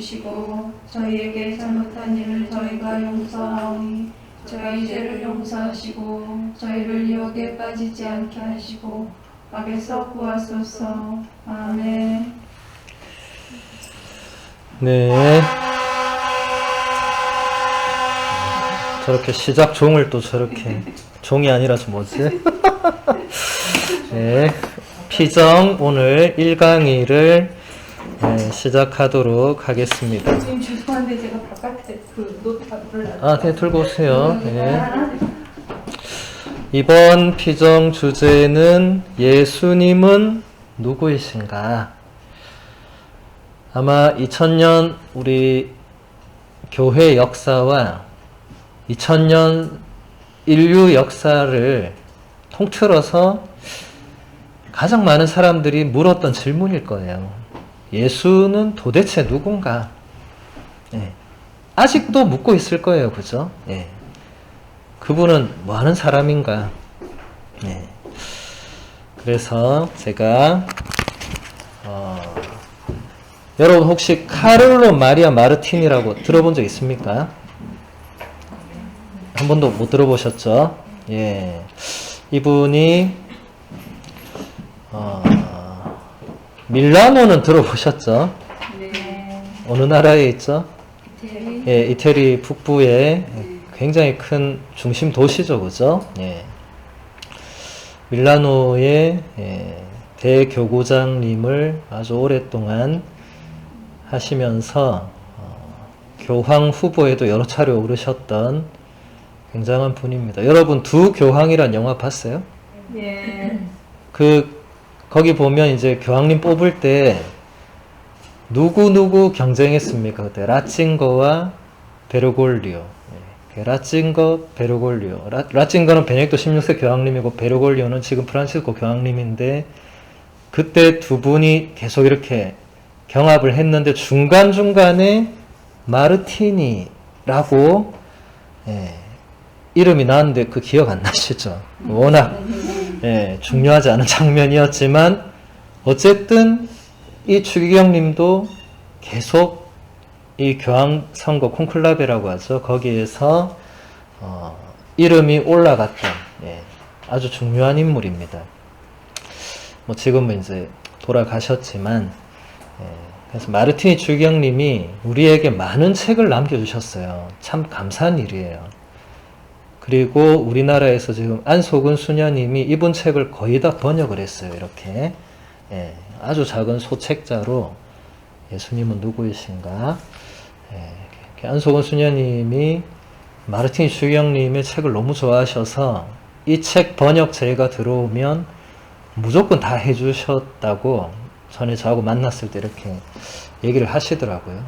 주시고 저희에게 잘못한 일을 저희가 용서하오니 저희 죄를 용서하시고 저희를 유혹에 빠지지 않게 하시고 악에서 구하소서. 아멘. 네. 저렇게 시작 종을 또 저렇게 종이 아니라서 뭐지? 네. 피정 오늘 1강의를 시작하도록 하겠습니다. 지금 죄송한데 제가 바깥에 그 노트를 네, 들고 오세요. 네. 이번 피정 주제는 예수님은 누구이신가? 아마 2000년 우리 교회 역사와 2000년 인류 역사를 통틀어서 가장 많은 사람들이 물었던 질문일 거예요. 예수는 도대체 누군가? 아직도 묻고 있을 거예요. 그죠? 그분은 뭐 하는 사람인가? 그래서 제가 여러분 혹시 카를로 마리아 마르틴이라고 들어본 적 있습니까? 한 번도 못 들어보셨죠? 이분이 밀라노는 들어보셨죠? 네. 어느 나라에 있죠? 이태리. 이태리 북부에 굉장히 큰 중심 도시죠, 그죠? 밀라노의 대교구장님을 아주 오랫동안 하시면서 교황 후보에도 여러 차례 오르셨던 굉장한 분입니다. 여러분 두 교황이란 영화 봤어요? 예. 거기 보면 이제 교황님 뽑을 때 누구 경쟁했습니까? 그때 라칭거와 베르골리오. 라칭거, 베르골리오. 라칭거는 베네딕토 16세 교황님이고 베르골리오는 지금 프란시스코 교황님인데 그때 두 분이 계속 이렇게 경합을 했는데 중간중간에 마르티니라고 이름이 나왔는데 그 기억 안 나시죠? 워낙 중요하지 않은 장면이었지만 어쨌든 이 추기경님도 계속 이 교황 선거 콘클라베라고 하죠. 거기에서 이름이 올라갔던 아주 중요한 인물입니다. 뭐 지금은 이제 돌아가셨지만 그래서 마르티니 추기경님이 우리에게 많은 책을 남겨주셨어요. 참 감사한 일이에요. 그리고 우리나라에서 지금 안소근 수녀님이 이분 책을 거의 다 번역을 했어요. 이렇게 아주 작은 소책자로 예수님은 누구이신가? 안소근 수녀님이 마르티니 추기경님의 책을 너무 좋아하셔서 이 책 번역제가 들어오면 무조건 다 해주셨다고 전에 저하고 만났을 때 이렇게 얘기를 하시더라고요.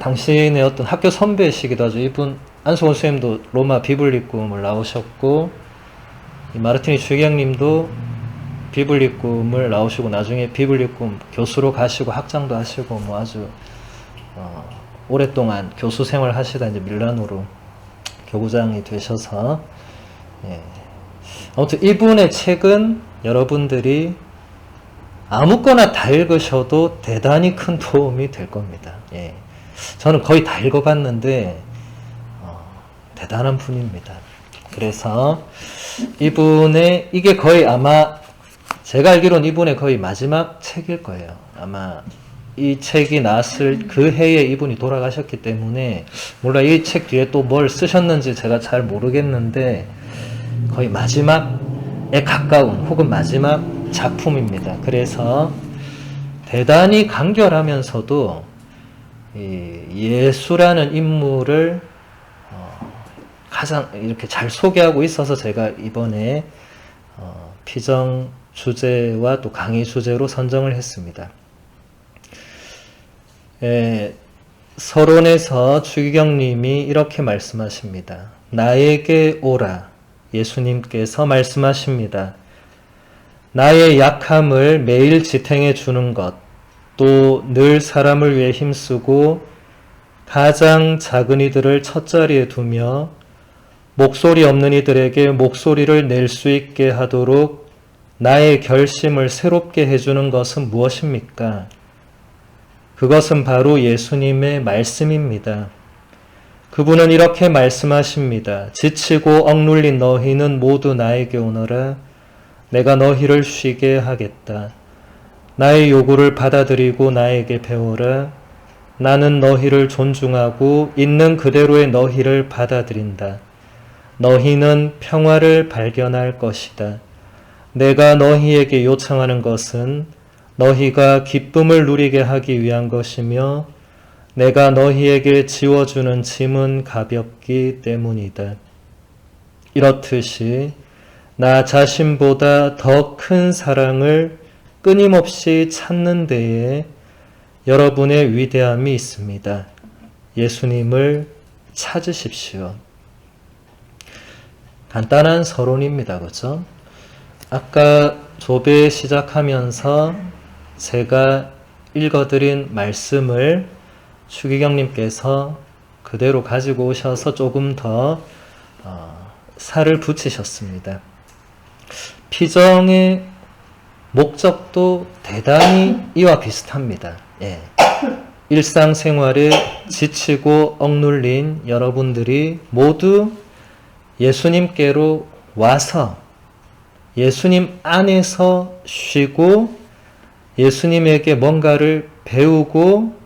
당신의 어떤 학교 선배이시기도 하죠. 이분 안소근 선생님도 로마 비블리꿈을 나오셨고 이 마르티니 추기경님도 비블리꿈을 나오시고 나중에 비블리꿈 교수로 가시고 학장도 하시고 뭐 아주 오랫동안 교수 생활 하시다 이제 밀라노로 교구장이 되셔서 아무튼 이분의 책은 여러분들이 아무거나 다 읽으셔도 대단히 큰 도움이 될 겁니다. 저는 거의 다 읽어봤는데 대단한 분입니다. 그래서 이분의 이게 거의 아마 제가 알기로는 이분의 거의 마지막 책일 거예요. 아마 이 책이 나왔을 그 해에 이분이 돌아가셨기 때문에 몰라 이 책 뒤에 또 뭘 쓰셨는지 제가 잘 모르겠는데 거의 마지막에 가까운 혹은 마지막 작품입니다. 그래서 대단히 간결하면서도 예수라는 인물을 가장 이렇게 잘 소개하고 있어서 제가 이번에 피정 주제와 또 강의 주제로 선정을 했습니다. 서론에서 추기경님이 이렇게 말씀하십니다. 나에게 오라. 예수님께서 말씀하십니다. 나의 약함을 매일 지탱해 주는 것, 또 늘 사람을 위해 힘쓰고 가장 작은 이들을 첫자리에 두며 목소리 없는 이들에게 목소리를 낼 수 있게 하도록 나의 결심을 새롭게 해주는 것은 무엇입니까? 그것은 바로 예수님의 말씀입니다. 그분은 이렇게 말씀하십니다. 지치고 억눌린 너희는 모두 나에게 오너라. 내가 너희를 쉬게 하겠다. 나의 요구를 받아들이고 나에게 배워라. 나는 너희를 존중하고 있는 그대로의 너희를 받아들인다. 너희는 평화를 발견할 것이다. 내가 너희에게 요청하는 것은 너희가 기쁨을 누리게 하기 위한 것이며 내가 너희에게 지워주는 짐은 가볍기 때문이다. 이렇듯이 나 자신보다 더 큰 사랑을 끊임없이 찾는 데에 여러분의 위대함이 있습니다. 예수님을 찾으십시오. 간단한 서론입니다. 그렇죠? 아까 조배 시작하면서 제가 읽어드린 말씀을 추기경님께서 그대로 가지고 오셔서 조금 더 살을 붙이셨습니다. 피정의 목적도 대단히 이와 비슷합니다. 예. 일상생활에 지치고 억눌린 여러분들이 모두 예수님께로 와서 예수님 안에서 쉬고 예수님에게 뭔가를 배우고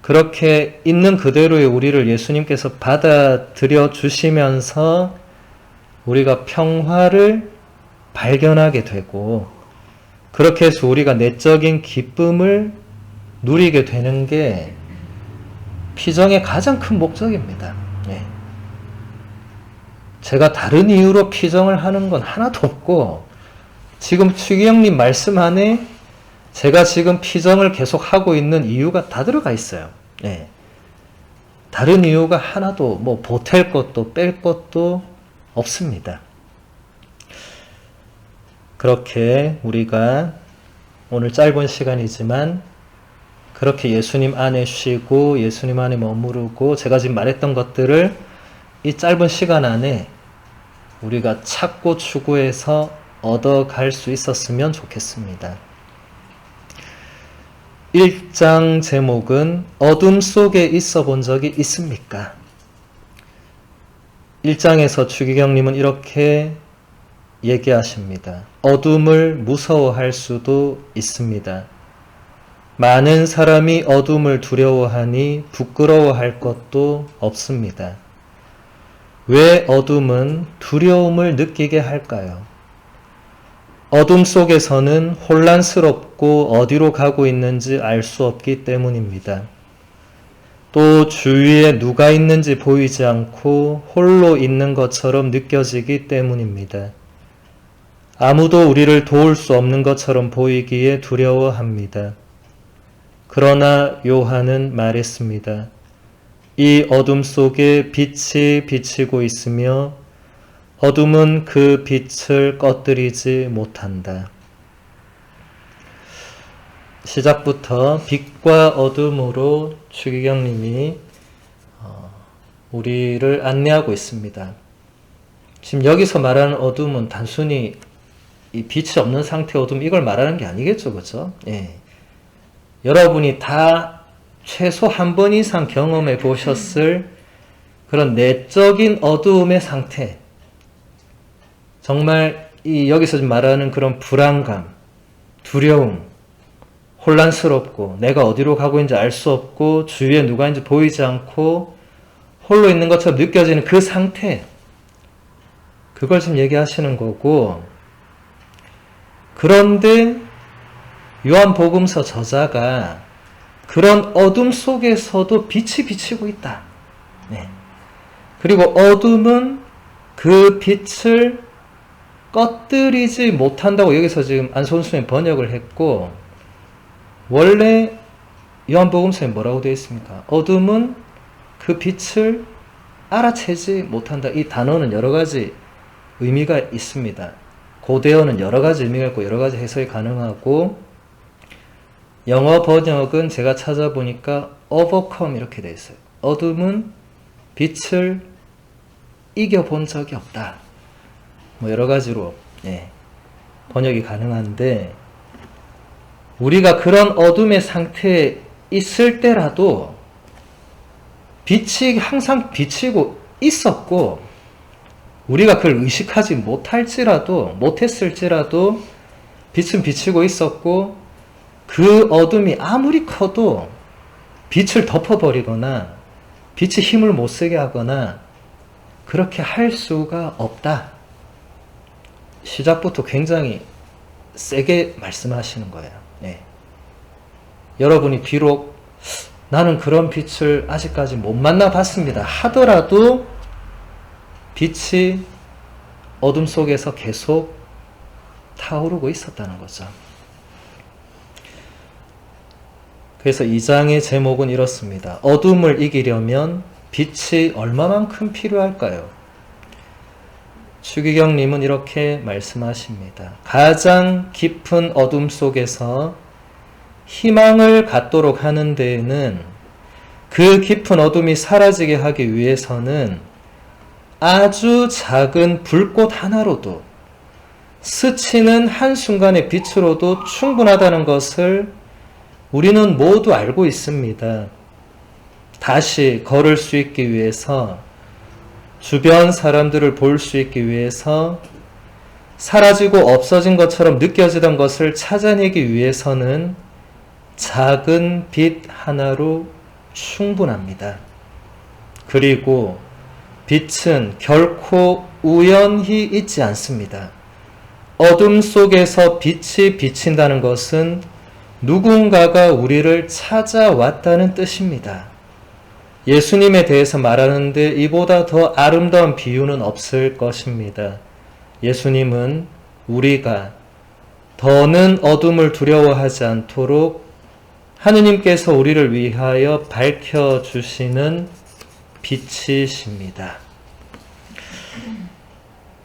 그렇게 있는 그대로의 우리를 예수님께서 받아들여 주시면서 우리가 평화를 발견하게 되고 그렇게 해서 우리가 내적인 기쁨을 누리게 되는 게 피정의 가장 큰 목적입니다. 예. 제가 다른 이유로 피정을 하는 건 하나도 없고 지금 추기영님 말씀 안에 제가 지금 피정을 계속 하고 있는 이유가 다 들어가 있어요. 예. 다른 이유가 하나도 뭐 보탤 것도 뺄 것도 없습니다. 그렇게 우리가 오늘 짧은 시간이지만 그렇게 예수님 안에 쉬고 예수님 안에 머무르고 제가 지금 말했던 것들을 이 짧은 시간 안에 우리가 찾고 추구해서 얻어갈 수 있었으면 좋겠습니다. 1장 제목은 어둠 속에 있어 본 적이 있습니까? 1장에서 추기경님은 이렇게 얘기하십니다. 어둠을 무서워할 수도 있습니다. 많은 사람이 어둠을 두려워하니 부끄러워할 것도 없습니다. 왜 어둠은 두려움을 느끼게 할까요? 어둠 속에서는 혼란스럽고 어디로 가고 있는지 알 수 없기 때문입니다. 또 주위에 누가 있는지 보이지 않고 홀로 있는 것처럼 느껴지기 때문입니다. 아무도 우리를 도울 수 없는 것처럼 보이기에 두려워합니다. 그러나 요한은 말했습니다. 이 어둠 속에 빛이 비치고 있으며 어둠은 그 빛을 꺼뜨리지 못한다. 시작부터 빛과 어둠으로 추기경님이 우리를 안내하고 있습니다. 지금 여기서 말하는 어둠은 단순히 이 빛이 없는 상태의 어둠 이걸 말하는 게 아니겠죠, 그렇죠? 예. 여러분이 다 최소 한 번 이상 경험해 보셨을 그런 내적인 어두움의 상태, 정말 이 여기서 말하는 그런 불안감, 두려움, 혼란스럽고 내가 어디로 가고 있는지 알 수 없고 주위에 누가 있는지 보이지 않고 홀로 있는 것처럼 느껴지는 그 상태, 그걸 지금 얘기하시는 거고, 그런데 요한복음서 저자가 그런 어둠 속에서도 빛이 비치고 있다. 네. 그리고 어둠은 그 빛을 꺼뜨리지 못한다고 여기서 지금 안손수님 번역을 했고, 원래 요한복음서에 뭐라고 되어 있습니까? 어둠은 그 빛을 알아채지 못한다. 이 단어는 여러 가지 의미가 있습니다. 고대어는 여러 가지 의미가 있고 여러 가지 해석이 가능하고, 영어 번역은 제가 찾아보니까 overcome 이렇게 되어 있어요. 어둠은 빛을 이겨본 적이 없다. 뭐 여러 가지로 번역이 가능한데, 우리가 그런 어둠의 상태에 있을 때라도 빛이 항상 비치고 있었고 우리가 그걸 의식하지 못했을지라도 빛은 비치고 있었고 그 어둠이 아무리 커도 빛을 덮어버리거나 빛이 힘을 못 쓰게 하거나 그렇게 할 수가 없다. 시작부터 굉장히 세게 말씀하시는 거예요. 네. 여러분이 비록 나는 그런 빛을 아직까지 못 만나봤습니다 하더라도 빛이 어둠 속에서 계속 타오르고 있었다는 거죠. 그래서 이 장의 제목은 이렇습니다. 어둠을 이기려면 빛이 얼마만큼 필요할까요? 추기경님은 이렇게 말씀하십니다. 가장 깊은 어둠 속에서 희망을 갖도록 하는 데에는 그 깊은 어둠이 사라지게 하기 위해서는 아주 작은 불꽃 하나로도 스치는 한순간의 빛으로도 충분하다는 것을 우리는 모두 알고 있습니다. 다시 걸을 수 있기 위해서, 주변 사람들을 볼 수 있기 위해서, 사라지고 없어진 것처럼 느껴지던 것을 찾아내기 위해서는 작은 빛 하나로 충분합니다. 그리고 빛은 결코 우연히 있지 않습니다. 어둠 속에서 빛이 비친다는 것은 누군가가 우리를 찾아왔다는 뜻입니다. 예수님에 대해서 말하는데 이보다 더 아름다운 비유는 없을 것입니다. 예수님은 우리가 더는 어둠을 두려워하지 않도록 하느님께서 우리를 위하여 밝혀주시는 빛이십니다.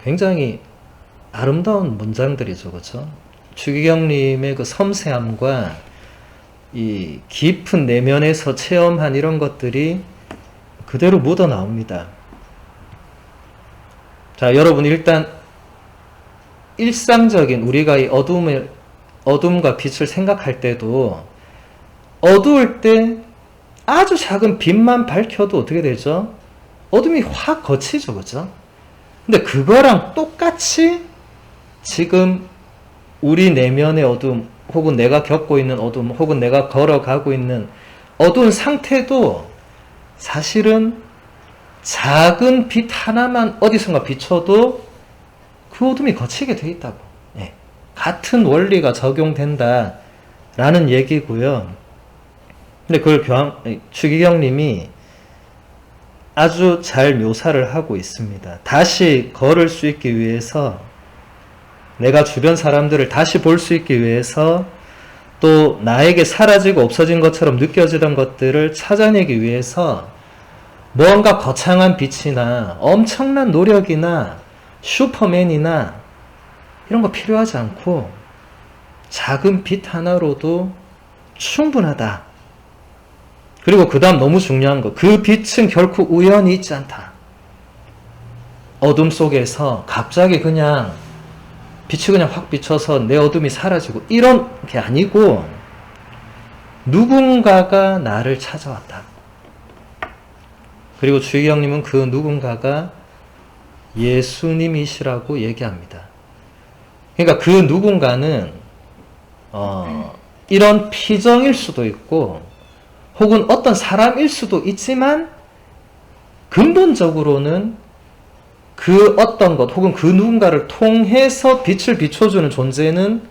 굉장히 아름다운 문장들이죠, 그렇죠? 추기경님의 그 섬세함과 이 깊은 내면에서 체험한 이런 것들이 그대로 묻어 나옵니다. 자, 여러분 일단 일상적인 우리가 이 어둠과 빛을 생각할 때도 어두울 때 아주 작은 빛만 밝혀도 어떻게 되죠? 어둠이 확 걷히죠, 그죠? 근데 그거랑 똑같이 지금 우리 내면의 어둠, 혹은 내가 겪고 있는 어둠, 혹은 내가 걸어가고 있는 어두운 상태도 사실은 작은 빛 하나만 어디선가 비춰도 그 어둠이 거치게 돼 있다고. 네. 같은 원리가 적용된다라는 얘기고요. 근데 그걸 추기경님이 아주 잘 묘사를 하고 있습니다. 다시 걸을 수 있기 위해서, 내가 주변 사람들을 다시 볼 수 있기 위해서, 또 나에게 사라지고 없어진 것처럼 느껴지던 것들을 찾아내기 위해서 뭔가 거창한 빛이나 엄청난 노력이나 슈퍼맨이나 이런 거 필요하지 않고 작은 빛 하나로도 충분하다. 그리고 그 다음 너무 중요한 거, 그 빛은 결코 우연히 있지 않다. 어둠 속에서 갑자기 그냥 빛이 그냥 확 비쳐서 내 어둠이 사라지고 이런 게 아니고 누군가가 나를 찾아왔다. 그리고 주희경님은 그 누군가가 예수님이시라고 얘기합니다. 그러니까 그 누군가는 이런 피정일 수도 있고 혹은 어떤 사람일 수도 있지만 근본적으로는 그 어떤 것 혹은 그 누군가를 통해서 빛을 비춰주는 존재는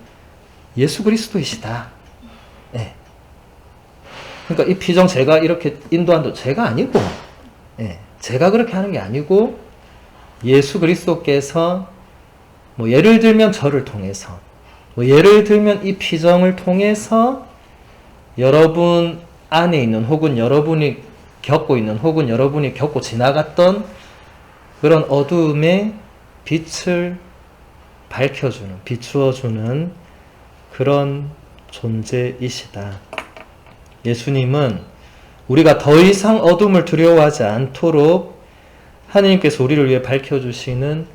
예수 그리스도이시다. 네. 그러니까 이 피정 제가 이렇게 인도한도 제가 아니고, 네. 제가 그렇게 하는 게 아니고 예수 그리스도께서 뭐 예를 들면 저를 통해서, 뭐 예를 들면 이 피정을 통해서 여러분 안에 있는 혹은 여러분이 겪고 있는 혹은 여러분이 겪고 지나갔던 그런 어두움의 빛을 밝혀주는, 비추어주는 그런 존재이시다. 예수님은 우리가 더 이상 어둠을 두려워하지 않도록 하느님께서 우리를 위해 밝혀주시는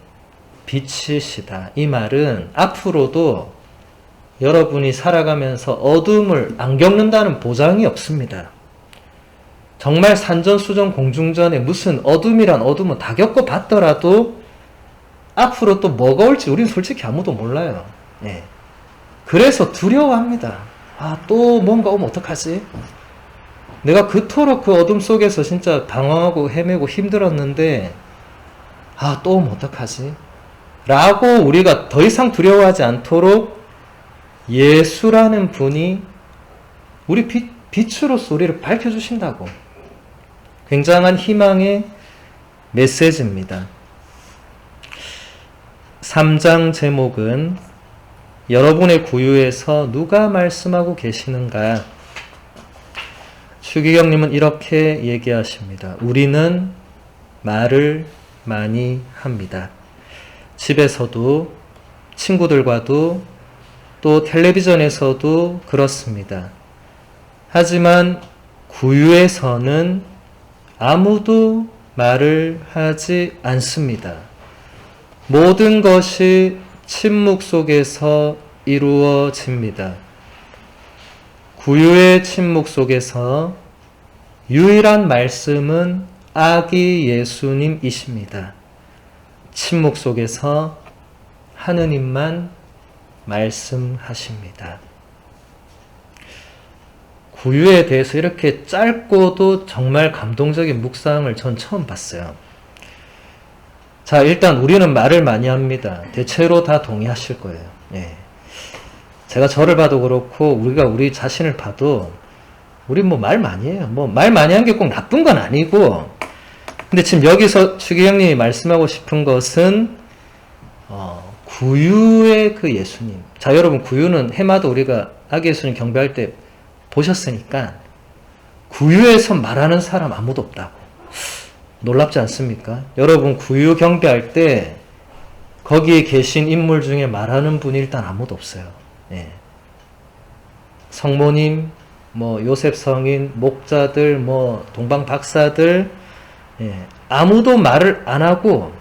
빛이시다. 이 말은 앞으로도 여러분이 살아가면서 어둠을 안 겪는다는 보장이 없습니다. 정말 산전수전 공중전에 무슨 어둠이란 어둠은 다 겪어봤더라도 앞으로 또 뭐가 올지 우리는 솔직히 아무도 몰라요. 예. 그래서 두려워합니다. 아, 또 뭔가 오면 어떡하지? 내가 그토록 그 어둠 속에서 진짜 방황하고 헤매고 힘들었는데 아, 또 오면 어떡하지? 라고 우리가 더 이상 두려워하지 않도록 예수라는 분이 우리 빛으로서 우리를 밝혀주신다고. 굉장한 희망의 메시지입니다. 3장 제목은 여러분의 구유에서 누가 말씀하고 계시는가? 추기경님은 이렇게 얘기하십니다. 우리는 말을 많이 합니다. 집에서도 친구들과도 또 텔레비전에서도 그렇습니다. 하지만 구유에서는 아무도 말을 하지 않습니다. 모든 것이 침묵 속에서 이루어집니다. 구유의 침묵 속에서 유일한 말씀은 아기 예수님이십니다. 침묵 속에서 하느님만 말씀하십니다. 구유에 대해서 이렇게 짧고도 정말 감동적인 묵상을 전 처음 봤어요. 자, 일단 우리는 말을 많이 합니다. 대체로 다 동의하실 거예요. 예. 제가 저를 봐도 그렇고 우리가 우리 자신을 봐도 우리 뭐 말 많이 해요. 뭐 말 많이 한 게 꼭 나쁜 건 아니고, 근데 지금 여기서 추기경님이 말씀하고 싶은 것은 구유의 그 예수님. 자, 여러분, 구유는 해마다 우리가 아기 예수님 경배할 때 보셨으니까 구유에서 말하는 사람 아무도 없다고. 놀랍지 않습니까? 여러분, 구유 경배할 때 거기에 계신 인물 중에 말하는 분이 일단 아무도 없어요. 예. 성모님, 뭐 요셉 성인, 목자들, 뭐 동방 박사들, 예. 아무도 말을 안 하고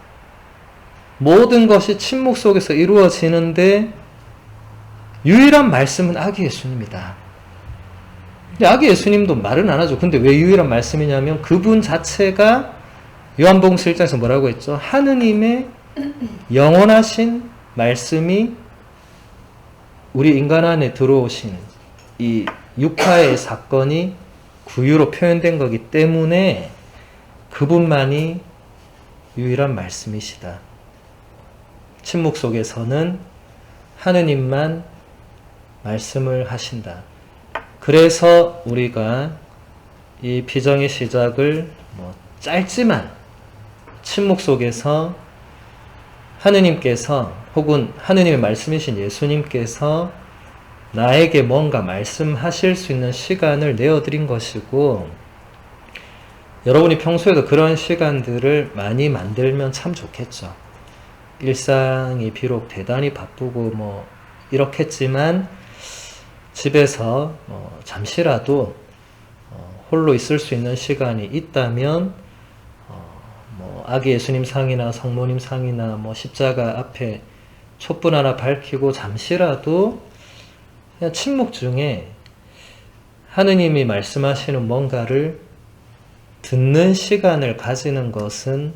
모든 것이 침묵 속에서 이루어지는데 유일한 말씀은 아기 예수님이다. 근데 아기 예수님도 말은 안 하죠. 근데 왜 유일한 말씀이냐면 그분 자체가 요한복음 1장에서 뭐라고 했죠? 하느님의 영원하신 말씀이 우리 인간 안에 들어오신 이 육화의 사건이 구유로 표현된 거기 때문에 그분만이 유일한 말씀이시다. 침묵 속에서는 하느님만 말씀을 하신다. 그래서 우리가 이 비정의 시작을 짧지만 침묵 속에서 하느님께서 혹은 하느님의 말씀이신 예수님께서 나에게 뭔가 말씀하실 수 있는 시간을 내어드린 것이고, 여러분이 평소에도 그런 시간들을 많이 만들면 참 좋겠죠. 일상이 비록 대단히 바쁘고 이렇겠지만 집에서 잠시라도 홀로 있을 수 있는 시간이 있다면 아기 예수님 상이나 성모님 상이나 십자가 앞에 촛불 하나 밝히고 잠시라도 그냥 침묵 중에 하느님이 말씀하시는 뭔가를 듣는 시간을 가지는 것은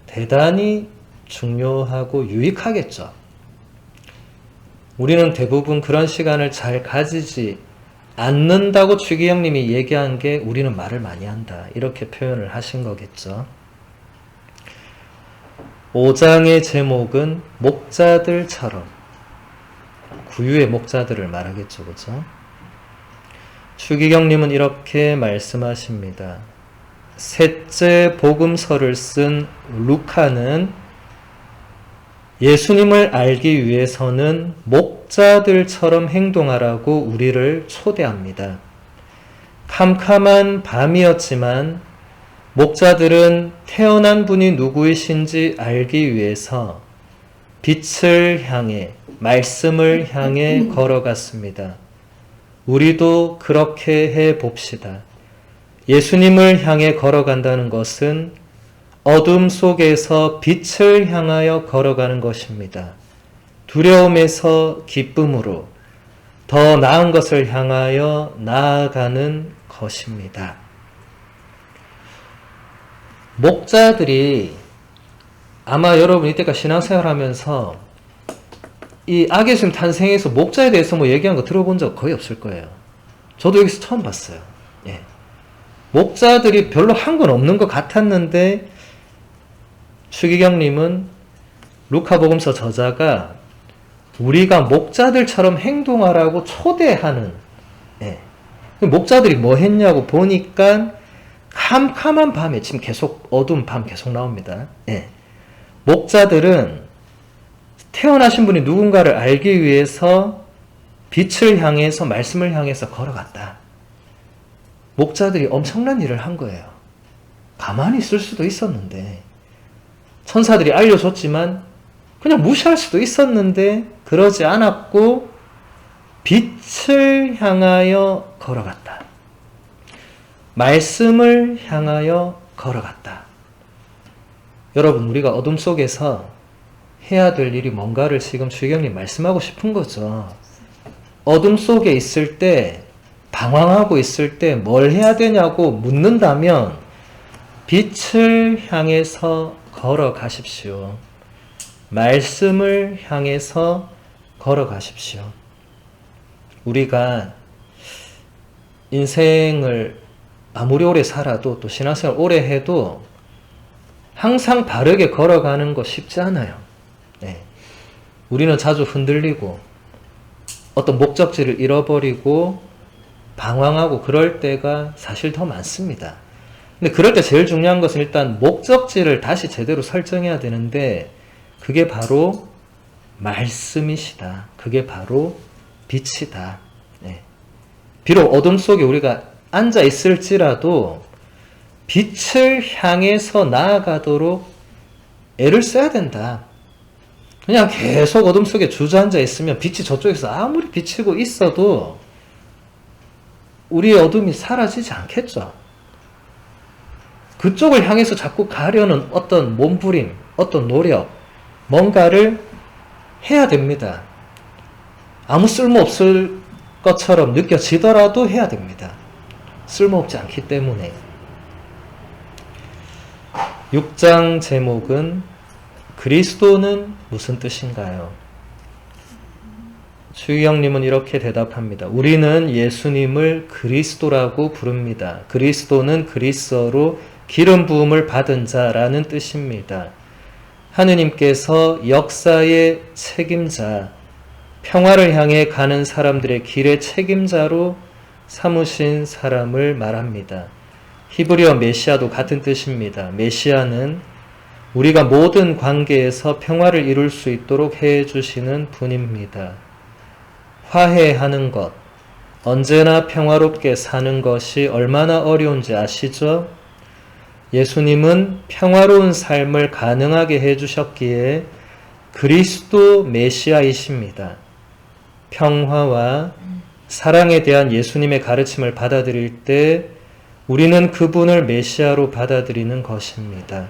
대단히 중요하고 유익하겠죠. 우리는 대부분 그런 시간을 잘 가지지 않는다고 추기경님이 얘기한 게 우리는 말을 많이 한다. 이렇게 표현을 하신 거겠죠. 5장의 제목은 목자들처럼, 구유의 목자들을 말하겠죠. 그죠? 추기경님은 이렇게 말씀하십니다. 셋째 복음서를 쓴 루카는 예수님을 알기 위해서는 목자들처럼 행동하라고 우리를 초대합니다. 캄캄한 밤이었지만 목자들은 태어난 분이 누구이신지 알기 위해서 빛을 향해, 말씀을 향해 걸어갔습니다. 우리도 그렇게 해 봅시다. 예수님을 향해 걸어간다는 것은 어둠 속에서 빛을 향하여 걸어가는 것입니다. 두려움에서 기쁨으로, 더 나은 것을 향하여 나아가는 것입니다. 목자들이 아마 여러분 이때까지 신앙생활 하면서 이 악의 예수님 탄생에서 목자에 대해서 뭐 얘기한 거 들어본 적 거의 없을 거예요. 저도 여기서 처음 봤어요. 예. 목자들이 별로 한 건 없는 것 같았는데 추기경님은 루카복음서 저자가 우리가 목자들처럼 행동하라고 초대하는, 예. 목자들이 뭐 했냐고 보니까 캄캄한 밤에, 지금 계속 어두운 밤 계속 나옵니다. 예. 목자들은 태어나신 분이 누군가를 알기 위해서 빛을 향해서, 말씀을 향해서 걸어갔다. 목자들이 엄청난 일을 한 거예요. 가만히 있을 수도 있었는데, 천사들이 알려줬지만 그냥 무시할 수도 있었는데 그러지 않았고 빛을 향하여 걸어갔다. 말씀을 향하여 걸어갔다. 여러분, 우리가 어둠 속에서 해야 될 일이 뭔가를 지금 주경님 말씀하고 싶은 거죠. 어둠 속에 있을 때, 방황하고 있을 때 뭘 해야 되냐고 묻는다면 빛을 향해서 걸어가십시오. 말씀을 향해서 걸어가십시오. 우리가 인생을 아무리 오래 살아도, 또 신앙생활 오래 해도 항상 바르게 걸어가는 거 쉽지 않아요. 네. 우리는 자주 흔들리고 어떤 목적지를 잃어버리고 방황하고 그럴 때가 사실 더 많습니다. 근데 그럴 때 제일 중요한 것은 일단 목적지를 다시 제대로 설정해야 되는데, 그게 바로 말씀이시다. 그게 바로 빛이다. 네. 비록 어둠 속에 우리가 앉아 있을지라도 빛을 향해서 나아가도록 애를 써야 된다. 그냥 계속 어둠 속에 주저앉아 있으면 빛이 저쪽에서 아무리 비치고 있어도 우리의 어둠이 사라지지 않겠죠. 그쪽을 향해서 자꾸 가려는 어떤 몸부림, 어떤 노력, 뭔가를 해야 됩니다. 아무 쓸모없을 것처럼 느껴지더라도 해야 됩니다. 쓸모없지 않기 때문에. 6장 제목은 그리스도는 무슨 뜻인가요? 추기경님은 이렇게 대답합니다. 우리는 예수님을 그리스도라고 부릅니다. 그리스도는 그리스어로 기름 부음을 받은 자라는 뜻입니다. 하느님께서 역사의 책임자, 평화를 향해 가는 사람들의 길의 책임자로 삼으신 사람을 말합니다. 히브리어 메시아도 같은 뜻입니다. 메시아는 우리가 모든 관계에서 평화를 이룰 수 있도록 해주시는 분입니다. 화해하는 것, 언제나 평화롭게 사는 것이 얼마나 어려운지 아시죠? 예수님은 평화로운 삶을 가능하게 해주셨기에 그리스도 메시아이십니다. 평화와 사랑에 대한 예수님의 가르침을 받아들일 때 우리는 그분을 메시아로 받아들이는 것입니다.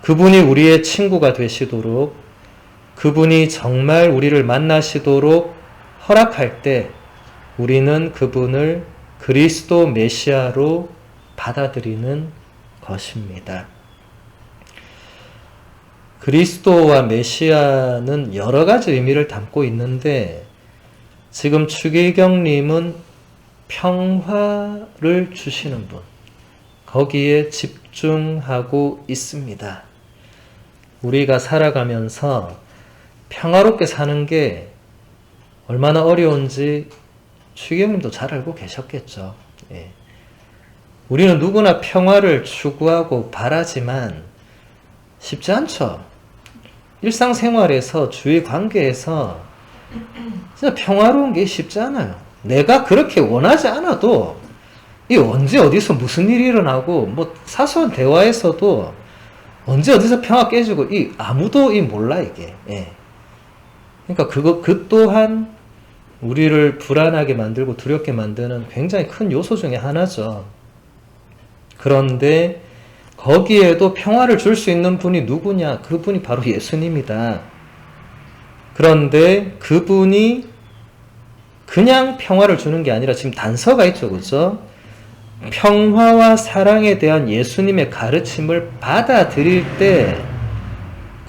그분이 우리의 친구가 되시도록, 그분이 정말 우리를 만나시도록 허락할 때 우리는 그분을 그리스도 메시아로 받아들이는 것입니다. 그리스도와 메시아는 여러 가지 의미를 담고 있는데, 지금 추기경님은 평화를 주시는 분, 거기에 집중하고 있습니다. 우리가 살아가면서 평화롭게 사는 게 얼마나 어려운지 추기경님도 잘 알고 계셨겠죠. 예. 우리는 누구나 평화를 추구하고 바라지만 쉽지 않죠. 일상생활에서, 주위 관계에서 진짜 평화로운 게 쉽지 않아요. 내가 그렇게 원하지 않아도 이 언제 어디서 무슨 일이 일어나고, 뭐 사소한 대화에서도 언제 어디서 평화 깨지고 아무도 몰라 이게. 예. 그러니까 그 또한 우리를 불안하게 만들고 두렵게 만드는 굉장히 큰 요소 중에 하나죠. 그런데 거기에도 평화를 줄 수 있는 분이 누구냐? 그분이 바로 예수님이다. 그런데 그분이 그냥 평화를 주는 게 아니라 지금 단서가 있죠. 그죠? 평화와 사랑에 대한 예수님의 가르침을 받아들일 때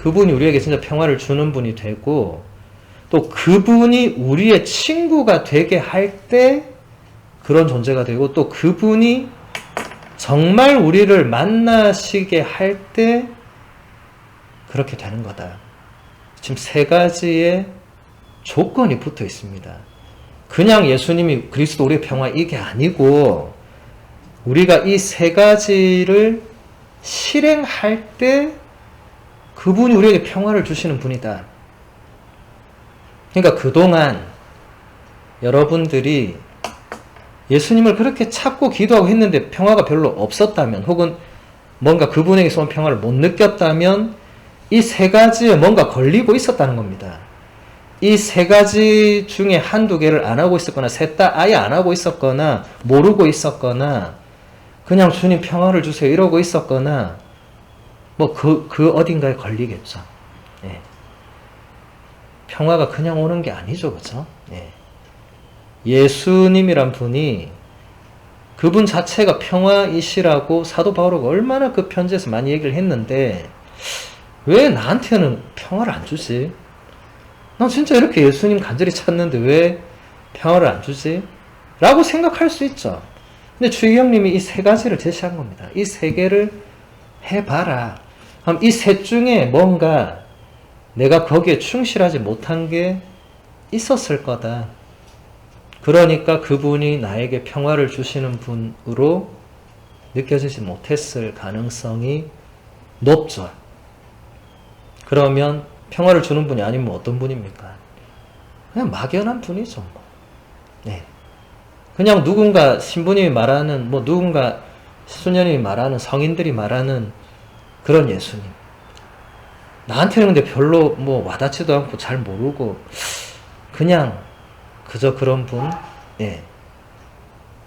그분이 우리에게 진짜 평화를 주는 분이 되고 또 그분이 우리의 친구가 되게 할 때 그런 존재가 되고 또 그분이 정말 우리를 만나시게 할 때 그렇게 되는 거다. 지금 세 가지의 조건이 붙어 있습니다. 그냥 예수님이 그리스도 우리의 평화 이게 아니고 우리가 이 세 가지를 실행할 때 그분이 우리에게 평화를 주시는 분이다. 그러니까 그동안 여러분들이 예수님을 그렇게 찾고 기도하고 했는데 평화가 별로 없었다면 혹은 뭔가 그분에게서 온 평화를 못 느꼈다면 이 세 가지에 뭔가 걸리고 있었다는 겁니다. 이 세 가지 중에 한두 개를 안 하고 있었거나 셋 다 아예 안 하고 있었거나 모르고 있었거나 그냥 주님 평화를 주세요 이러고 있었거나 뭐 그 어딘가에 걸리겠죠. 예. 평화가 그냥 오는 게 아니죠. 그죠? 예. 예수님이란 분이 그분 자체가 평화이시라고 사도 바울가 얼마나 그 편지에서 많이 얘기를 했는데 왜 나한테는 평화를 안 주지? 난 진짜 이렇게 예수님 간절히 찾는데 왜 평화를 안 주지? 라고 생각할 수 있죠. 근데 주희경님이 이 세 가지를 제시한 겁니다. 이 세 개를 해봐라. 그럼 이 셋 중에 뭔가 내가 거기에 충실하지 못한 게 있었을 거다. 그러니까 그분이 나에게 평화를 주시는 분으로 느껴지지 못했을 가능성이 높죠. 그러면 평화를 주는 분이 아니면 어떤 분입니까? 그냥 막연한 분이죠. 뭐. 네. 그냥 누군가 신부님이 말하는 뭐 누군가 수녀님이 말하는 성인들이 말하는 그런 예수님. 나한테는 근데 별로 뭐 와닿지도 않고 잘 모르고 그냥 그저 그런 분? 예.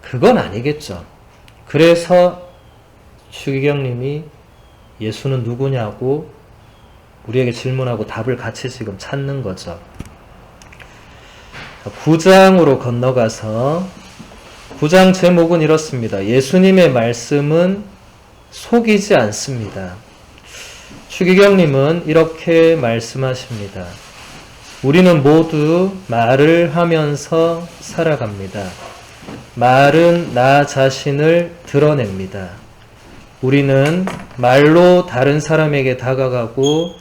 그건 아니겠죠. 그래서 추기경님이 예수는 누구냐고 우리에게 질문하고 답을 같이 지금 찾는 거죠. 9장으로 건너가서 9장 제목은 이렇습니다. 예수님의 말씀은 속이지 않습니다. 추기경님은 이렇게 말씀하십니다. 우리는 모두 말을 하면서 살아갑니다. 말은 나 자신을 드러냅니다. 우리는 말로 다른 사람에게 다가가고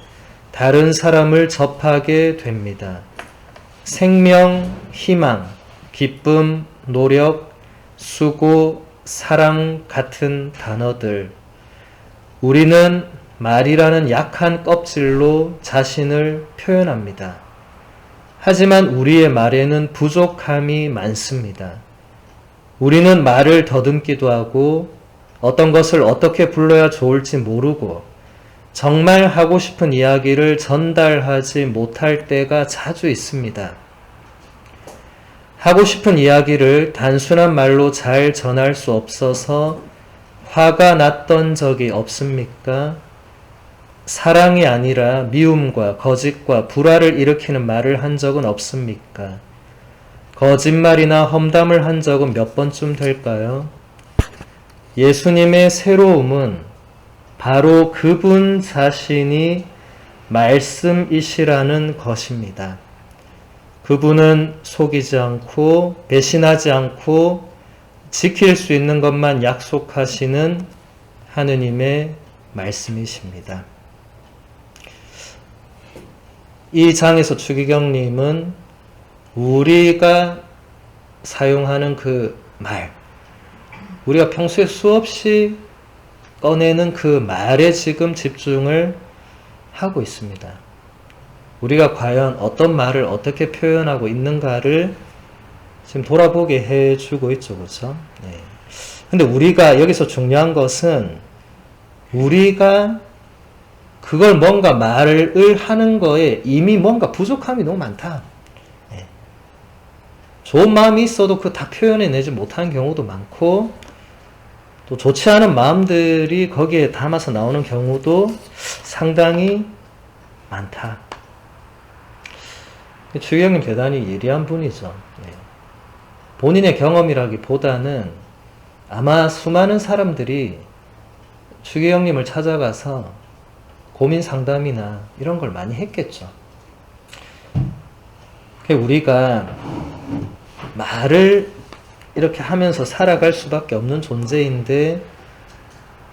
다른 사람을 접하게 됩니다. 생명, 희망, 기쁨, 노력, 수고, 사랑 같은 단어들. 우리는 말이라는 약한 껍질로 자신을 표현합니다. 하지만 우리의 말에는 부족함이 많습니다. 우리는 말을 더듬기도 하고 어떤 것을 어떻게 불러야 좋을지 모르고 정말 하고 싶은 이야기를 전달하지 못할 때가 자주 있습니다. 하고 싶은 이야기를 단순한 말로 잘 전할 수 없어서 화가 났던 적이 없습니까? 사랑이 아니라 미움과 거짓과 불화를 일으키는 말을 한 적은 없습니까? 거짓말이나 험담을 한 적은 몇 번쯤 될까요? 예수님의 새로움은 바로 그분 자신이 말씀이시라는 것입니다. 그분은 속이지 않고 배신하지 않고 지킬 수 있는 것만 약속하시는 하느님의 말씀이십니다. 이 장에서 추기경님은 우리가 사용하는 그 말, 우리가 평소에 수없이 꺼내는 그 말에 지금 집중을 하고 있습니다. 우리가 과연 어떤 말을 어떻게 표현하고 있는가를 지금 돌아보게 해주고 있죠. 그렇죠? 네. 근데 우리가 여기서 중요한 것은 우리가 그걸 뭔가 말을 하는 거에 이미 뭔가 부족함이 너무 많다. 네. 좋은 마음이 있어도 그 다 표현해내지 못하는 경우도 많고 또 좋지 않은 마음들이 거기에 담아서 나오는 경우도 상당히 많다. 주기경님 대단히 예리한 분이죠. 네. 본인의 경험이라기보다는 아마 수많은 사람들이 추기경님을 찾아가서 고민 상담이나 이런 걸 많이 했겠죠. 우리가 말을 이렇게 하면서 살아갈 수밖에 없는 존재인데,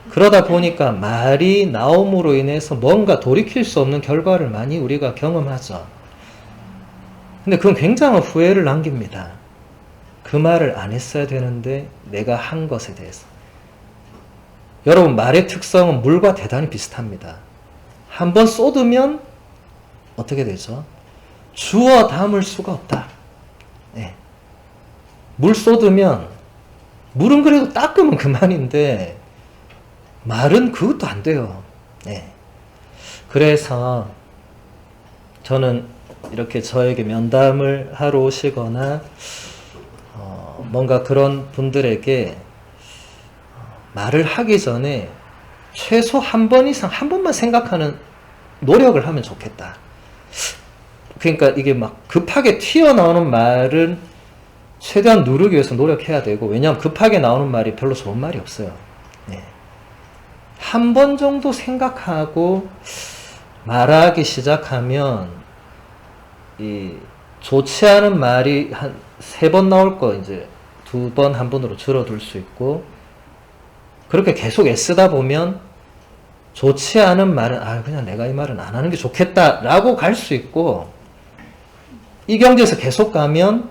그러다 보니까 말이 나옴으로 인해서 뭔가 돌이킬 수 없는 결과를 많이 우리가 경험하죠. 근데 그건 굉장한 후회를 남깁니다. 그 말을 안 했어야 되는데 내가 한 것에 대해서. 여러분, 말의 특성은 물과 대단히 비슷합니다. 한번 쏟으면 어떻게 되죠? 주워 담을 수가 없다. 네. 물 쏟으면, 물은 그래도 닦으면 그만인데 말은 그것도 안 돼요. 네. 그래서 저는 이렇게 저에게 면담을 하러 오시거나 뭔가 그런 분들에게 말을 하기 전에 최소 한 번 이상, 한 번만 생각하는 노력을 하면 좋겠다. 그러니까 이게 막 급하게 튀어나오는 말은 최대한 누르기 위해서 노력해야 되고, 왜냐하면 급하게 나오는 말이 별로 좋은 말이 없어요. 네. 한 번 정도 생각하고 말하기 시작하면 이 좋지 않은 말이 한 3번 나올 거 이제 2번, 1번으로 줄어들 수 있고, 그렇게 계속 애쓰다 보면 좋지 않은 말은 그냥 내가 이 말은 안 하는 게 좋겠다 라고 갈 수 있고, 이 경지에서 계속 가면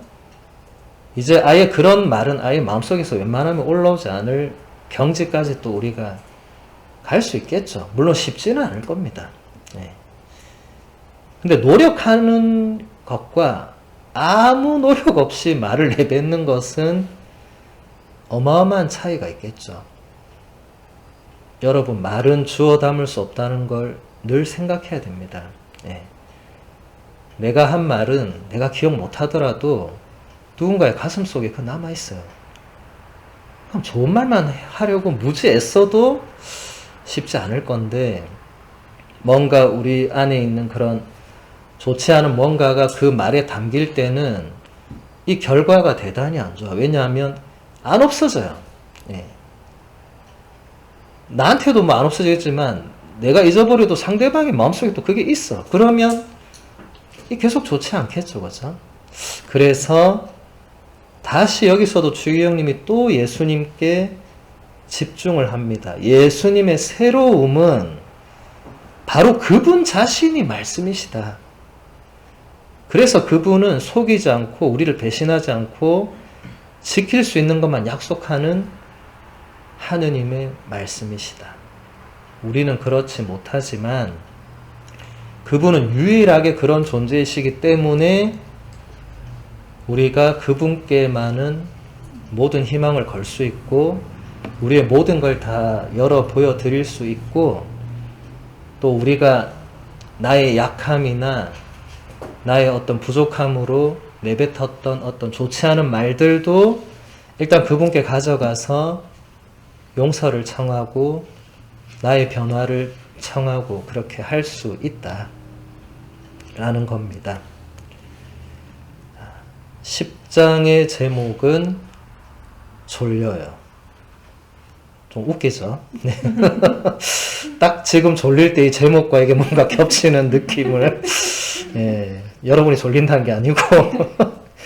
이제 아예 그런 말은 아예 마음속에서 웬만하면 올라오지 않을 경지까지 또 우리가 갈 수 있겠죠. 물론 쉽지는 않을 겁니다. 네. 근데 노력하는 것과 아무 노력 없이 말을 내뱉는 것은 어마어마한 차이가 있겠죠. 여러분, 말은 주워 담을 수 없다는 걸 늘 생각해야 됩니다. 네. 내가 한 말은 내가 기억 못 하더라도 누군가의 가슴 속에 그 남아있어요. 그럼 좋은 말만 하려고 무지 애써도 쉽지 않을 건데, 뭔가 우리 안에 있는 그런 좋지 않은 뭔가가 그 말에 담길 때는 이 결과가 대단히 안 좋아. 왜냐하면 안 없어져요. 예. 나한테도 뭐 안 없어지겠지만 내가 잊어버려도 상대방의 마음속에 또 그게 있어. 그러면 이 계속 좋지 않겠죠. 그죠? 그래서 다시 여기서도 추기경님이 또 예수님께 집중을 합니다. 예수님의 새로움은 바로 그분 자신이 말씀이시다. 그래서 그분은 속이지 않고 우리를 배신하지 않고 지킬 수 있는 것만 약속하는 하느님의 말씀이시다. 우리는 그렇지 못하지만 그분은 유일하게 그런 존재이시기 때문에 우리가 그분께만은 모든 희망을 걸 수 있고, 우리의 모든 걸 다 열어 보여드릴 수 있고, 또 우리가 나의 약함이나 나의 어떤 부족함으로 내뱉었던 어떤 좋지 않은 말들도 일단 그분께 가져가서 용서를 청하고 나의 변화를 청하고 그렇게 할 수 있다 라는 겁니다. 10장의 제목은 졸려요. 좀 웃기죠? 네. 딱 지금 졸릴 때 이 제목과 이게 뭔가 겹치는 느낌을, 예, 여러분이 졸린다는 게 아니고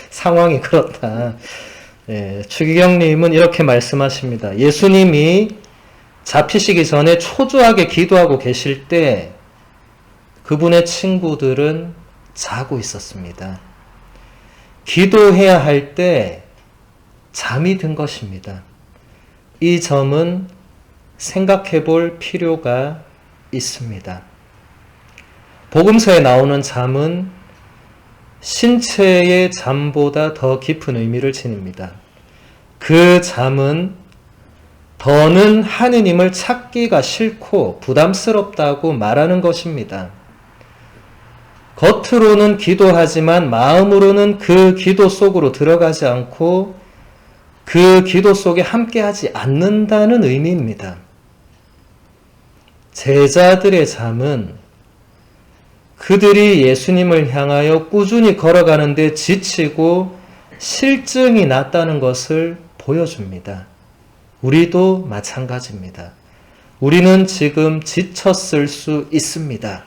상황이 그렇다. 예, 추기경님은 이렇게 말씀하십니다. 예수님이 잡히시기 전에 초조하게 기도하고 계실 때 그분의 친구들은 자고 있었습니다. 기도해야 할 때 잠이 든 것입니다. 이 점은 생각해 볼 필요가 있습니다. 복음서에 나오는 잠은 신체의 잠보다 더 깊은 의미를 지닙니다. 그 잠은 더는 하느님을 찾기가 싫고 부담스럽다고 말하는 것입니다. 겉으로는 기도하지만 마음으로는 그 기도 속으로 들어가지 않고 그 기도 속에 함께하지 않는다는 의미입니다. 제자들의 잠은 그들이 예수님을 향하여 꾸준히 걸어가는데 지치고 실증이 났다는 것을 보여줍니다. 우리도 마찬가지입니다. 우리는 지금 지쳤을 수 있습니다.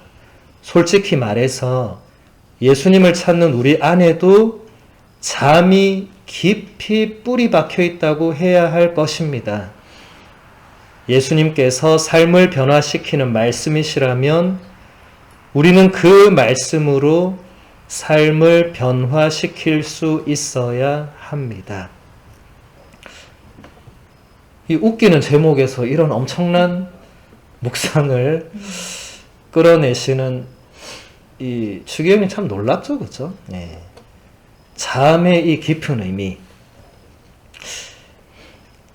솔직히 말해서 예수님을 찾는 우리 안에도 잠이 깊이 뿌리 박혀 있다고 해야 할 것입니다. 예수님께서 삶을 변화시키는 말씀이시라면 우리는 그 말씀으로 삶을 변화시킬 수 있어야 합니다. 이 웃기는 제목에서 이런 엄청난 묵상을 끌어내시는 이 추기경이 참 놀랍죠, 그렇죠? 예. 잠의 이 깊은 의미.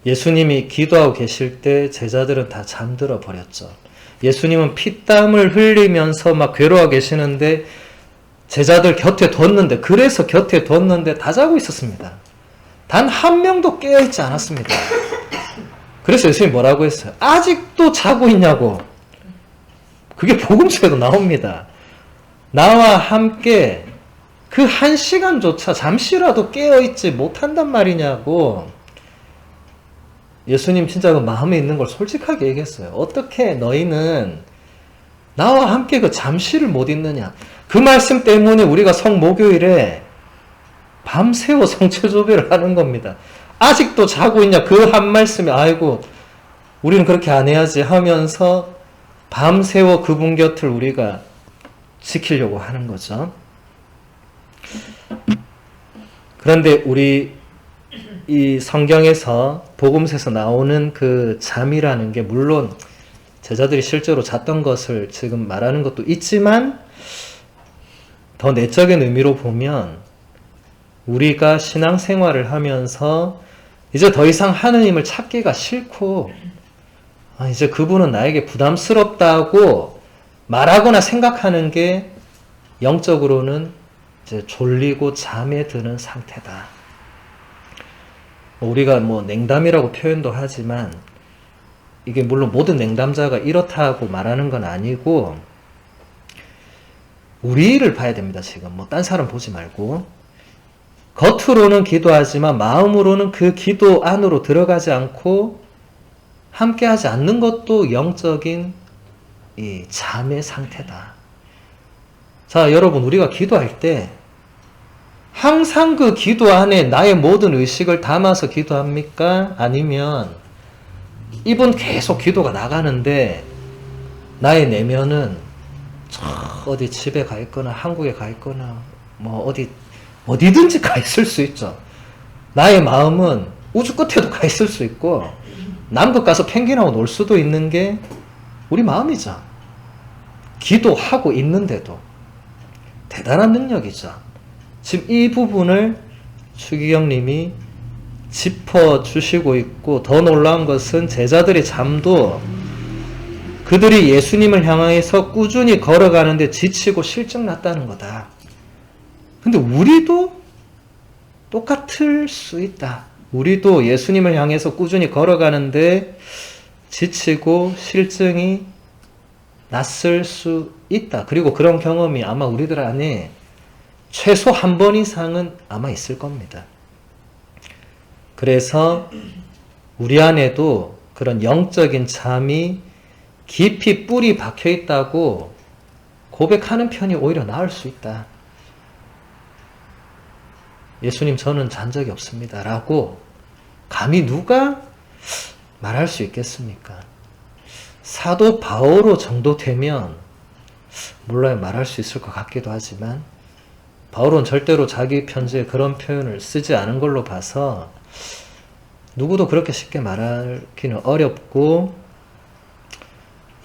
예수님이 기도하고 계실 때 제자들은 다 잠들어 버렸죠. 예수님은 피땀을 흘리면서 막 괴로워 계시는데 제자들 곁에 뒀는데, 그래서 곁에 뒀는데 다 자고 있었습니다. 단 한 명도 깨어있지 않았습니다. 그래서 예수님이 뭐라고 했어요? 아직도 자고 있냐고. 그게 복음서에도 나옵니다. 나와 함께 그 한 시간조차 잠시라도 깨어있지 못한단 말이냐고. 예수님 진짜 그 마음에 있는 걸 솔직하게 얘기했어요. 어떻게 너희는 나와 함께 그 잠시를 못 있느냐. 그 말씀 때문에 우리가 성목요일에 밤새워 성체조배를 하는 겁니다. 아직도 자고 있냐. 그 한 말씀에 아이고 우리는 그렇게 안 해야지 하면서 밤새워 그분 곁을 우리가 지키려고 하는 거죠. 그런데 우리 이 성경에서 복음서에서 나오는 그 잠이라는 게 물론 제자들이 실제로 잤던 것을 지금 말하는 것도 있지만 더 내적인 의미로 보면 우리가 신앙생활을 하면서 이제 더 이상 하느님을 찾기가 싫고 이제 그분은 나에게 부담스럽다고 말하거나 생각하는 게 영적으로는 이제 졸리고 잠에 드는 상태다. 우리가 뭐 냉담이라고 표현도 하지만 이게 물론 모든 냉담자가 이렇다고 말하는 건 아니고 우리를 봐야 됩니다. 지금 뭐 딴 사람 보지 말고 겉으로는 기도하지만 마음으로는 그 기도 안으로 들어가지 않고 함께하지 않는 것도 영적인 이 잠의 상태다. 자, 여러분 우리가 기도할 때 항상 그 기도 안에 나의 모든 의식을 담아서 기도합니까? 아니면 입은 계속 기도가 나가는데 나의 내면은 어디 집에 가 있거나 한국에 가 있거나 뭐 어디든지 가 있을 수 있죠. 나의 마음은 우주 끝에도 가 있을 수 있고 남극 가서 펭귄하고 놀 수도 있는 게 우리 마음이죠. 기도하고 있는데도 대단한 능력이죠. 지금 이 부분을 추기경님이 짚어주시고 있고 더 놀라운 것은 제자들의 잠도 그들이 예수님을 향해서 꾸준히 걸어가는데 지치고 실증났다는 거다. 근데 우리도 똑같을 수 있다. 우리도 예수님을 향해서 꾸준히 걸어가는데 지치고 실증이 났을 수 있다. 그리고 그런 경험이 아마 우리들 안에 최소 한 번 이상은 아마 있을 겁니다. 그래서 우리 안에도 그런 영적인 잠이 깊이 뿌리 박혀 있다고 고백하는 편이 오히려 나을 수 있다. 예수님 저는 잔 적이 없습니다. 라고 감히 누가 말할 수 있겠습니까? 사도 바오로 정도 되면 몰라요. 말할 수 있을 것 같기도 하지만 바울은 절대로 자기 편지에 그런 표현을 쓰지 않은 걸로 봐서 누구도 그렇게 쉽게 말하기는 어렵고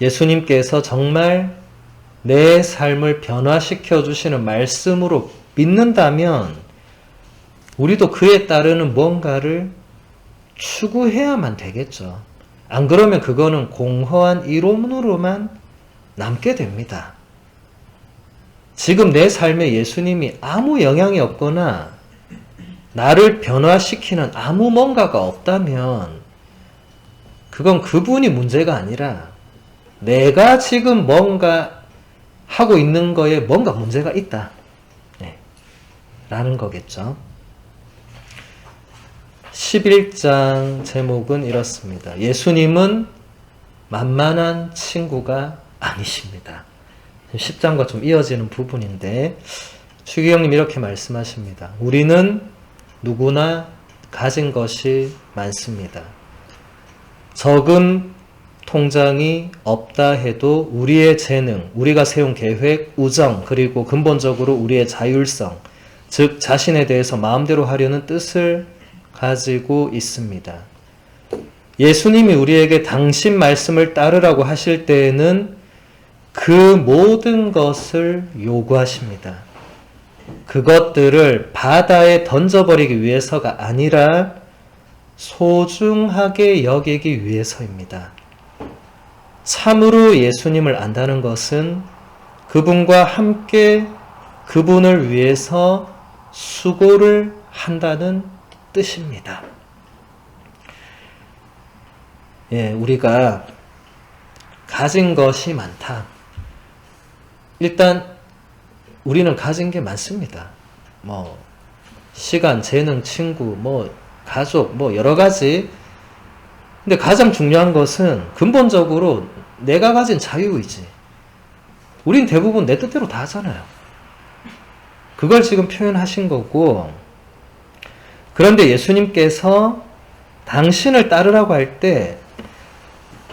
예수님께서 정말 내 삶을 변화시켜 주시는 말씀으로 믿는다면 우리도 그에 따르는 뭔가를 추구해야만 되겠죠. 안 그러면 그거는 공허한 이론으로만 남게 됩니다. 지금 내 삶에 예수님이 아무 영향이 없거나 나를 변화시키는 아무 뭔가가 없다면 그건 그분이 문제가 아니라 내가 지금 뭔가 하고 있는 거에 뭔가 문제가 있다. 네. 라는 거겠죠. 11장 제목은 이렇습니다. 예수님은 만만한 친구가 아니십니다. 10장과 좀 이어지는 부분인데 추기경님 이렇게 말씀하십니다. 우리는 누구나 가진 것이 많습니다. 적은 통장이 없다 해도 우리의 재능, 우리가 세운 계획, 우정, 그리고 근본적으로 우리의 자율성, 즉 자신에 대해서 마음대로 하려는 뜻을 가지고 있습니다. 예수님이 우리에게 당신 말씀을 따르라고 하실 때에는 그 모든 것을 요구하십니다. 그것들을 바다에 던져버리기 위해서가 아니라 소중하게 여기기 위해서입니다. 참으로 예수님을 안다는 것은 그분과 함께 그분을 위해서 수고를 한다는 뜻입니다. 예, 우리가 가진 것이 많다. 일단 우리는 가진 게 많습니다. 시간, 재능, 친구, 가족, 여러 가지. 근데 가장 중요한 것은 근본적으로 내가 가진 자유의지. 우린 대부분 내 뜻대로 다 하잖아요. 그걸 지금 표현하신 거고, 그런데 예수님께서 당신을 따르라고 할 때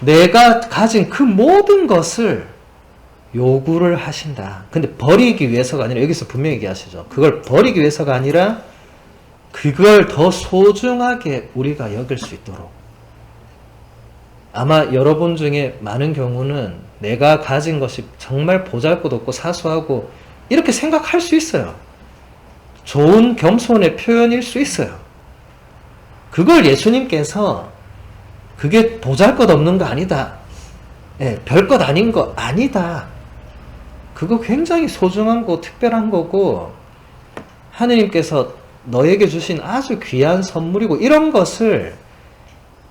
내가 가진 그 모든 것을 요구를 하신다. 근데 버리기 위해서가 아니라, 여기서 분명히 얘기하시죠. 그걸 버리기 위해서가 아니라 그걸 더 소중하게 우리가 여길 수 있도록. 아마 여러분 중에 많은 경우는 내가 가진 것이 정말 보잘것없고 사소하고 이렇게 생각할 수 있어요. 좋은 겸손의 표현일 수 있어요. 그걸 예수님께서 그게 보잘것없는 거 아니다. 별것 아닌 거 아니다. 그거 굉장히 소중한 거 특별한 거고 하느님께서 너에게 주신 아주 귀한 선물이고 이런 것을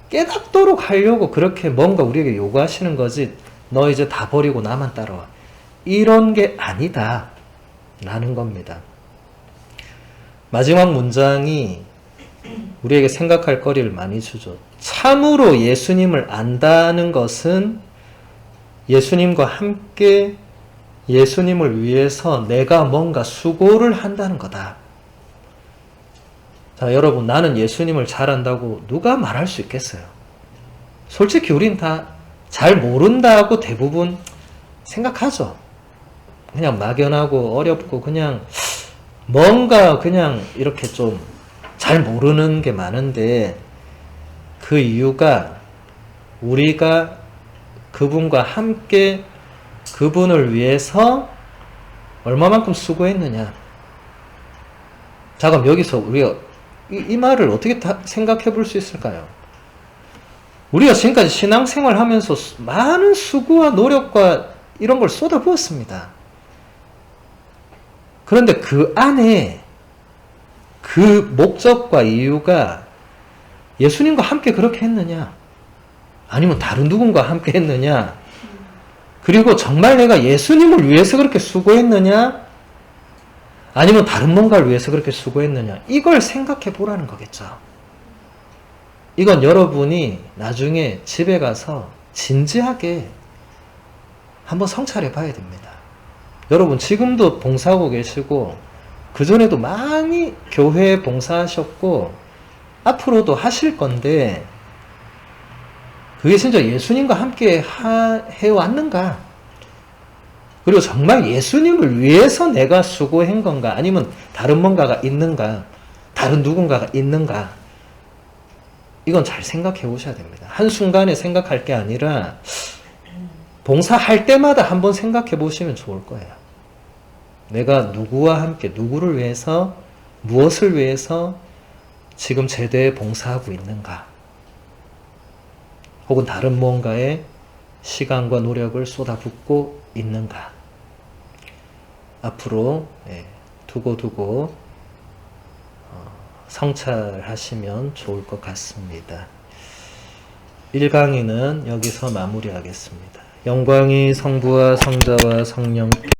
깨닫도록 하려고 그렇게 뭔가 우리에게 요구하시는 거지. 너 이제 다 버리고 나만 따라와. 이런 게 아니다. 라는 겁니다. 마지막 문장이 우리에게 생각할 거리를 많이 주죠. 참으로 예수님을 안다는 것은 예수님과 함께 예수님을 위해서 내가 뭔가 수고를 한다는 거다. 자, 여러분, 나는 예수님을 잘 안다고 누가 말할 수 있겠어요? 솔직히 우린 다 잘 모른다고 대부분 생각하죠. 그냥 막연하고 어렵고 그냥 뭔가 그냥 이렇게 좀 잘 모르는 게 많은데 그 이유가 우리가 그분과 함께 그분을 위해서 얼마만큼 수고했느냐. 자, 그럼 여기서 우리가 이 말을 어떻게 생각해 볼 수 있을까요? 우리가 지금까지 신앙생활 하면서 많은 수고와 노력과 이런 걸 쏟아부었습니다. 그런데 그 안에 그 목적과 이유가 예수님과 함께 그렇게 했느냐? 아니면 다른 누군가와 함께 했느냐? 그리고 정말 내가 예수님을 위해서 그렇게 수고했느냐? 아니면 다른 뭔가를 위해서 그렇게 수고했느냐? 이걸 생각해 보라는 거겠죠. 이건 여러분이 나중에 집에 가서 진지하게 한번 성찰해 봐야 됩니다. 여러분 지금도 봉사하고 계시고 그전에도 많이 교회에 봉사하셨고 앞으로도 하실 건데 그게 진짜 예수님과 함께 해왔는가? 그리고 정말 예수님을 위해서 내가 수고한 건가? 아니면 다른 뭔가가 있는가? 다른 누군가가 있는가? 이건 잘 생각해 보셔야 됩니다. 한순간에 생각할 게 아니라 봉사할 때마다 한번 생각해 보시면 좋을 거예요. 내가 누구와 함께, 누구를 위해서, 무엇을 위해서 지금 제대에 봉사하고 있는가? 혹은 다른 뭔가에 시간과 노력을 쏟아붓고 있는가? 앞으로 두고두고 성찰하시면 좋을 것 같습니다. 1강의는 여기서 마무리하겠습니다. 영광이 성부와 성자와 성령께